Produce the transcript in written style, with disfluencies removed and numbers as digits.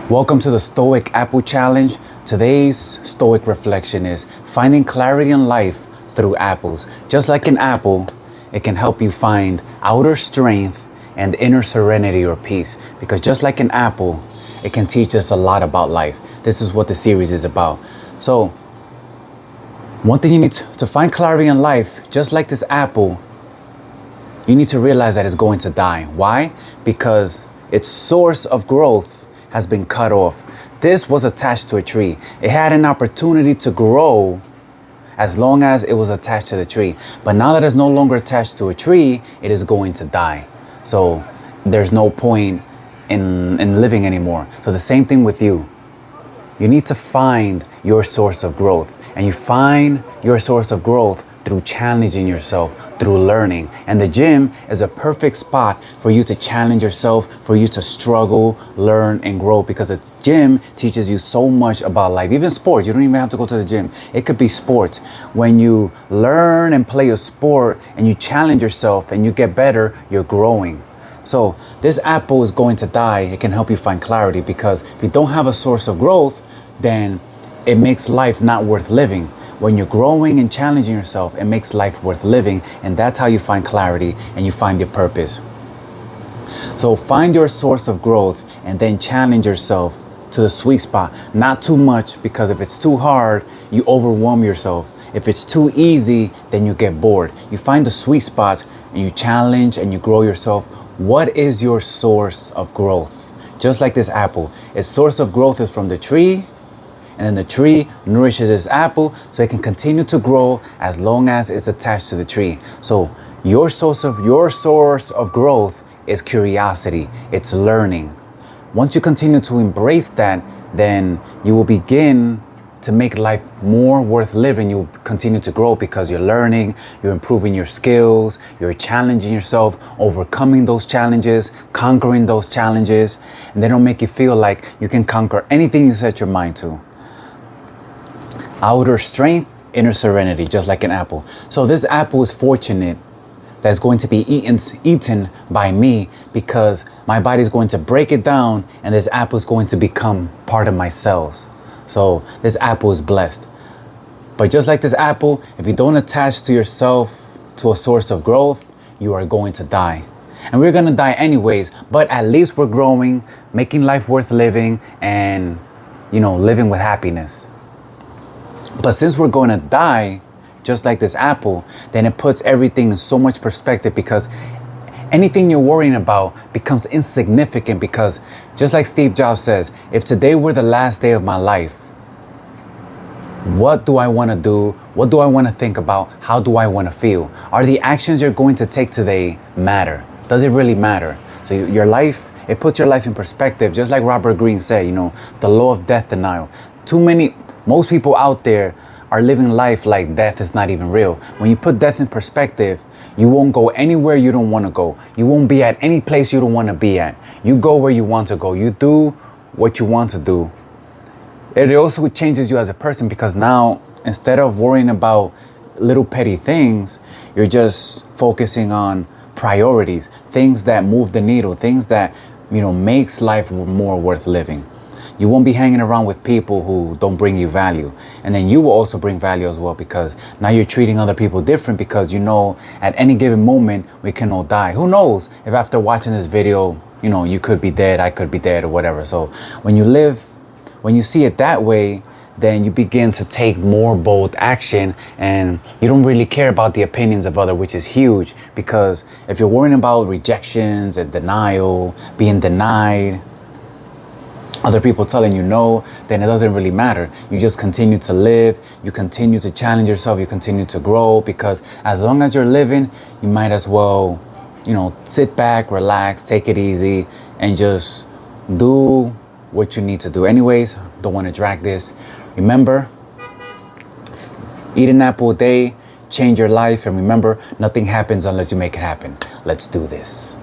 Welcome to the Stoic Apple Challenge. Today's Stoic reflection is finding clarity in life through apples. Just like an apple, it can help you find outer strength and inner serenity or peace. Because just like an apple, it can teach us a lot about life. This is what the series is about. So, one thing you need to find clarity in life, just like this apple, you need to realize that it's going to die. Why? Because its source of growth has been cut off. This was attached to a tree. It had an opportunity to grow as long as it was attached to the tree. But now that it's no longer attached to a tree, it is going to die. So there's no point in living anymore. So the same thing with you. You need to find your source of growth. And you find your source of growth through challenging yourself, through learning. And the gym is a perfect spot for you to challenge yourself, for you to struggle, learn, and grow, because the gym teaches you so much about life. Even sports, you don't even have to go to the gym. It could be sports. When you learn and play a sport and you challenge yourself and you get better, you're growing. So this apple is going to die. It can help you find clarity, because if you don't have a source of growth, then it makes life not worth living. When you're growing and challenging yourself, it makes life worth living. And that's how you find clarity and you find your purpose. So find your source of growth and then challenge yourself to the sweet spot. Not too much, because if it's too hard, you overwhelm yourself. If it's too easy, then you get bored. You find the sweet spot and you challenge and you grow yourself. What is your source of growth? Just like this apple, its source of growth is from the tree. And then the tree nourishes this apple so it can continue to grow as long as it's attached to the tree. So your source of growth is curiosity. It's learning. Once you continue to embrace that, then you will begin to make life more worth living. You'll continue to grow because you're learning, you're improving your skills, you're challenging yourself, overcoming those challenges, conquering those challenges. And they don't make you feel like you can conquer anything you set your mind to. Outer strength, inner serenity, just like an apple. So this apple is fortunate that it's going to be eaten by me, because my body is going to break it down and this apple is going to become part of my cells. So this apple is blessed. But just like this apple, if you don't attach to yourself to a source of growth, you are going to die. And we're going to die anyways, but at least we're growing, making life worth living, and living with happiness. But since we're going to die, just like this apple, then it puts everything in so much perspective, because anything you're worrying about becomes insignificant. Because just like Steve Jobs says, if today were the last day of my life, what do I want to do? What do I want to think about? How do I want to feel? Are the actions you're going to take today matter? Does it really matter? So your life, it puts your life in perspective. Just like Robert Greene said, the law of death denial. Most people out there are living life like death is not even real. When you put death in perspective, you won't go anywhere you don't want to go. You won't be at any place you don't want to be at. You go where you want to go. You do what you want to do. It also changes you as a person, because now, instead of worrying about little petty things, you're just focusing on priorities, things that move the needle, things that, makes life more worth living. You won't be hanging around with people who don't bring you value. And then you will also bring value as well, because now you're treating other people different, because at any given moment we can all die. Who knows if after watching this video, you could be dead, I could be dead, or whatever. So when you see it that way, then you begin to take more bold action, and you don't really care about the opinions of others, which is huge. Because if you're worrying about rejections and denial, being denied, other people telling you no, then it doesn't really matter. You just continue to live, you continue to challenge yourself, you continue to grow, because as long as you're living, you might as well, sit back, relax, take it easy, and just do what you need to do. Anyways, don't want to drag this. Remember, eat an apple a day, change your life, and remember, nothing happens unless you make it happen. Let's do this.